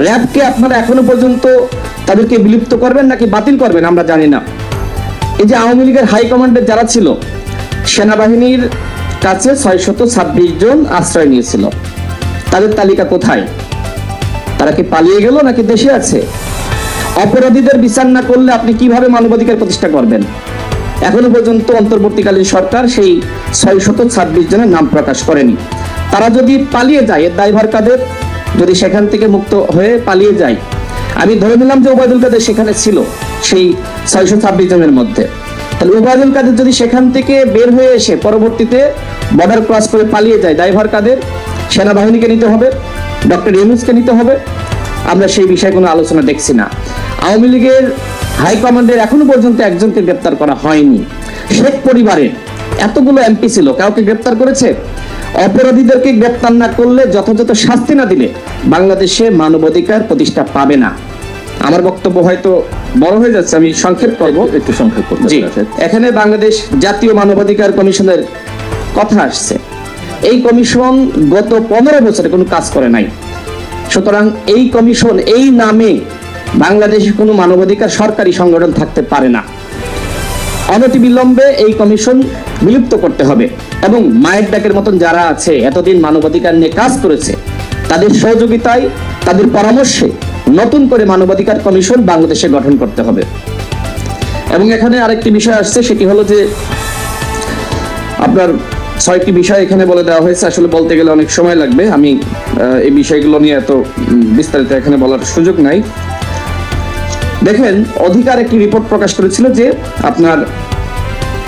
র্যাবকে আপনারা এখনো পর্যন্ত তাদেরকে বিলুপ্ত করবেন নাকি বাতিল করবেন আমরা জানি না। এই যে আওয়ামী লীগের হাইকমান্ডে যারা ছিল, সেনাবাহিনীর কাছে 626 জন আশ্রয় নিয়েছিল, তাদের তালিকা কোথায়? তারা কি পালিয়ে গেল নাকি দেশে আছে? অপরাধীদের বিচার না করলে আপনি কিভাবে মানবাধিকার প্রতিষ্ঠা করবেন? এখনো পর্যন্ত অন্তর্বর্তীকালীন সরকার সেই 626 জনের নাম প্রকাশ করেনি। তারা যদি পালিয়ে যায়, এর দায়ভার কাদের? যদি সেখান থেকে মুক্ত হয়ে পালিয়ে যায়, আমি ধরে নিলাম যে ওবায়দুল কাদের সেখানে ছিল সেই 626 জনের মধ্যে, তাহলে ওবায়দুল কাদের যদি সেখান থেকে বের হয়ে এসে পরবর্তীতে বর্ডার ক্রস করে পালিয়ে যায়, দায়ভার কাদের? সেনাবাহিনীকে নিতে হবে, ডক্টর ইউনূসকে নিতে হবে। আমরা সেই বিষয়ে কোনো আলোচনা দেখছি না। আওয়ামী লীগের হাইকমান্ডের এখনো পর্যন্ত একজনকে গ্রেপ্তার করা হয়নি। শেখ পরিবারের এতগুলো এমপি ছিল, কাউকে গ্রেপ্তার করেছে? অপরাধীদেরকে গ্রেপ্তার না করলে, যথাযথ শাস্তি না দিলে বাংলাদেশে মানবাধিকার প্রতিষ্ঠা পাবে না। আমার বক্তব্য হয়তো বড় হয়ে যাচ্ছে, আমি সংক্ষেপ করব, একটু সংক্ষেপ করতে। এখানে বাংলাদেশ জাতীয় মানবাধিকার কমিশনের কথা আসছে। এই কমিশন গত 15 বছরে কোনো কাজ করে নাই। সুতরাং এই কমিশন, এই নামে বাংলাদেশে কোনো মানবাধিকার সরকারি সংগঠন থাকতে পারে না। অনতিবিলম্বে এই কমিশন বিলুপ্ত করতে হবে এবং মায়ের ডাকের মতন যারা আছে এতদিন মানবাধিকার নিয়ে কাজ করেছে, তাদের সহযোগিতায়, তাদের পরামর্শে নতুন করে মানবাধিকার কমিশন বাংলাদেশে গঠন করতে হবে। এবং এখানে আরেকটি বিষয় আসছে, সেটি হলো যে আপনার 6টি বিষয় এখানে বলে দেওয়া হয়েছে। আসলে বলতে গেলে অনেক সময় লাগবে, আমি এই বিষয়গুলো নিয়ে এত বিস্তারিত এখানে বলার সুযোগ নাই। দেখেন, অধিকার একটি রিপোর্ট প্রকাশ করেছিল যে আপনার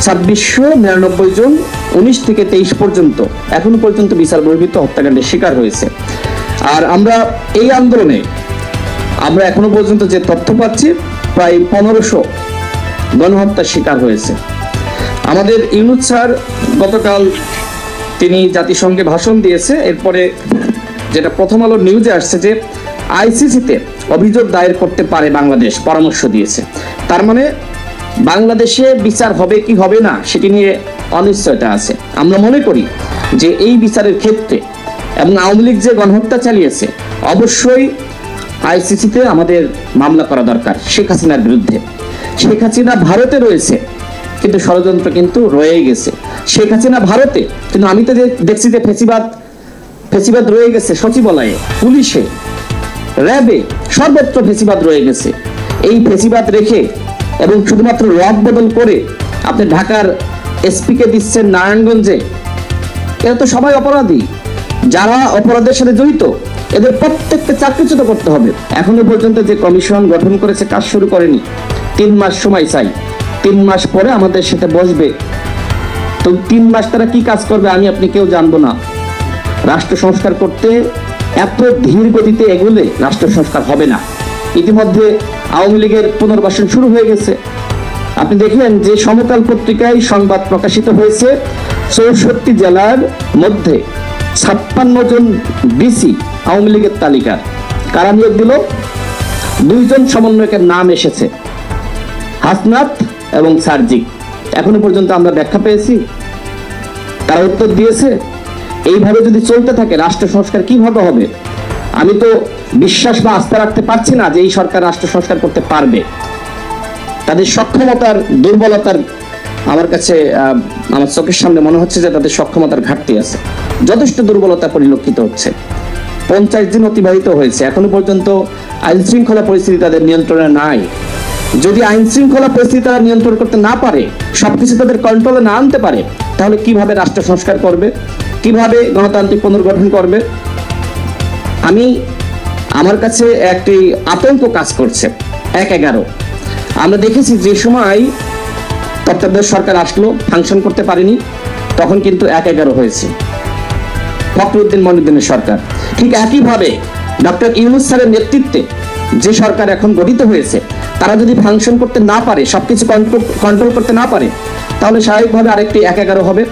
2699 জন 19 থেকে 23 পর্যন্ত এখনো পর্যন্ত বিচার বহির্ভূত হত্যাকাণ্ডের শিকার হয়েছে। আর আমরা এই আন্দোলনে আমরা এখনো পর্যন্ত যে তথ্য পাচ্ছি, প্রায় 1500 গণহত্যার শিকার হয়েছে। আমাদের ইউনূস স্যার গতকাল তিনি জাতিসংঘে ভাষণ দিয়েছে। এরপরে যেটা প্রথম আলো নিউজে আসছে যে আইসিসিতে অভিযোগ দায়ের করতে পারে বাংলাদেশ, পরামর্শ দিয়েছে। তার মানে বাংলাদেশে বিচার হবে কি হবে না সেটি নিয়ে অনিশ্চয়তা আছে। আমরা মনে করি যে এই বিচারের ক্ষেত্রে এবং আওয়ামী লীগ যে গণহত্যা চালিয়েছে, অবশ্যই আইসিসিতে আমাদের মামলা করা দরকার শেখ হাসিনার বিরুদ্ধে। শেখ হাসিনা ভারতে রয়েছে, কিন্তু ষড়যন্ত্র কিন্তু রয়েই গেছে। শেখ হাসিনা ভারতে, কিন্তু আমি তো দেখছি যে ফেসিবাদ রয়ে গেছে সচিবালয়ে, পুলিশে, র্যাবে, সর্বত্র ফেসিবাদ রয়ে গেছে। এই ফেসিবাদ রেখে এবং শুধুমাত্র রদ বদল করে আপনি ঢাকার এসপিকে দিচ্ছেন নারায়ণগঞ্জে, এরা তো সবাই অপরাধী। যারা অপরাধের সাথে জড়িত এদের প্রত্যেককে চাকরিচ্যুত করতে হবে। এখনো পর্যন্ত যে কমিশন গঠন করেছে কাজ শুরু করেনি। 3 মাস সময় চাই, 3 মাস পরে আমাদের সাথে বসবে। তো 3 মাস তারা কি কাজ করবে আমি আপনি কেউ জানবো না। রাষ্ট্র সংস্কার করতে এত ধীর গতিতে এগোলে রাষ্ট্র সংস্কার হবে না। ইতিমধ্যে আওয়ামী লীগের পুনর্বাসন শুরু হয়ে গেছে। আপনি দেখলেন যে সমকাল পত্রিকায় সংবাদ প্রকাশিত হয়েছে, 64 জেলার মধ্যে 56 জন ডিসি আওয়ামী লীগের তালিকা। কারা নিয়োগ দিল? 2 জন সমন্বয়কের নাম এসেছে, হাসনাত এবং সার্জিক। এখনো পর্যন্ত আমরা ব্যাখ্যা পেয়েছি? তারা উত্তর দিয়েছে? এইভাবে যদি চলতে থাকে রাষ্ট্র সংস্কার কিভাবে হবে? আমি তো বিশ্বাস বা আস্থা রাখতে পারছি না যে এই সরকার রাষ্ট্র সংস্কার করতে পারবে। তাদের সক্ষমতার দুর্বলতার আমার কাছে, আমার চোখের সামনে মনে হচ্ছে যে তাদের সক্ষমতার ঘাটতি আছে, যথেষ্ট দুর্বলতা পরিলক্ষিত হচ্ছে। 50 দিন অতিবাহিত হয়েছে, এখনো পর্যন্ত আইন শৃঙ্খলা পরিস্থিতি তাদের নিয়ন্ত্রণে নাই। যদি আইন শৃঙ্খলা পরিস্থিতি তারা নিয়ন্ত্রণ করতে না পারে, সবকিছু তাদের কন্ট্রোলে না আনতে পারে, তাহলে কিভাবে রাষ্ট্র সংস্কার করবে, কিভাবে গণতান্ত্রিক পুনর্গঠন করবে? আমার কাছে একটি আতঙ্ক কাজ করছে। 1/11 আমরা দেখেছি যে সময় তত্ত্বাবধায়ক সরকার আসলো, ফাংশন করতে পারেনি, তখন কিন্তু 1/11 হয়েছে ফখরুদ্দিন মনিউদ্দিনের সরকার। ঠিক একইভাবে ডক্টর ইউনূস স্যারের নেতৃত্বে যে সরকার এখন গঠিত হয়েছে, তারা যদি ফাংশন করতে না পারে, সবকিছু কন্ট্রোল করতে না পারে, তাহলে স্বাভাবিকভাবে আরেকটি 1/11 হবে।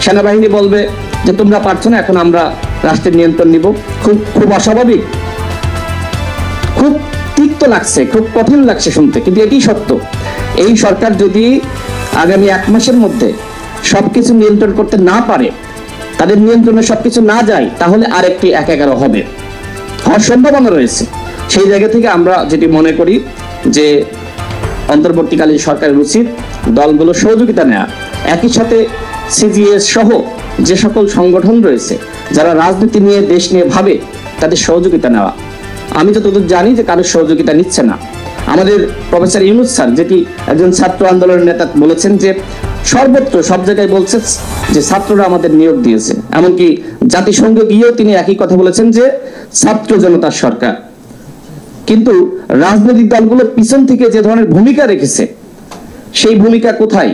সেনাবাহিনী বলবে যে তোমরা পারছো না, এখন আমরা রাষ্ট্রের নিয়ন্ত্রণ নিব। খুব অস্বাভাবিক, খুব তিক্ত লাগছে, খুব কঠিন লাগছে শুনতে, কিন্তু এটি সত্য। এই সরকার যদি আগামী 1 মাসের মধ্যে সবকিছু নিয়ন্ত্রণ করতে না পারে, তাদের নিয়ন্ত্রণে সবকিছু না যায়, তাহলে আরেকটি 1/11 হবে, হওয়ার সম্ভাবনা রয়েছে। সেই জায়গা থেকে আমরা যেটি মনে করি যে অন্তর্বর্তীকালীন সরকারের উচিত দলগুলো সহযোগিতা নেওয়া, একই সাথে সিজিএস সহ যে সকল সংগঠন রয়েছে যারা রাজনীতি নিয়ে দেশ নিয়ে ভাবে তাদের সহযোগিতা নেওয়া। আমি যতদূর জানি যে কারোর সহযোগিতা নিচ্ছে না। আমাদের প্রফেসর ইউনূস স্যার, যেটি একজন ছাত্র আন্দোলনের নেতা, বলেছেন যে সর্বত্র সব জায়গায় বলছে যে ছাত্ররা আমাদের নিয়োগ দিয়েছে, এমনকি জাতিসংঘ গিয়েও তিনি একই কথা বলেছেন যে ছাত্র জনতার সরকার। কিন্তু রাজনৈতিক দলগুলো পিছন থেকে যে ধরনের ভূমিকা রেখেছে সেই ভূমিকা কোথায়?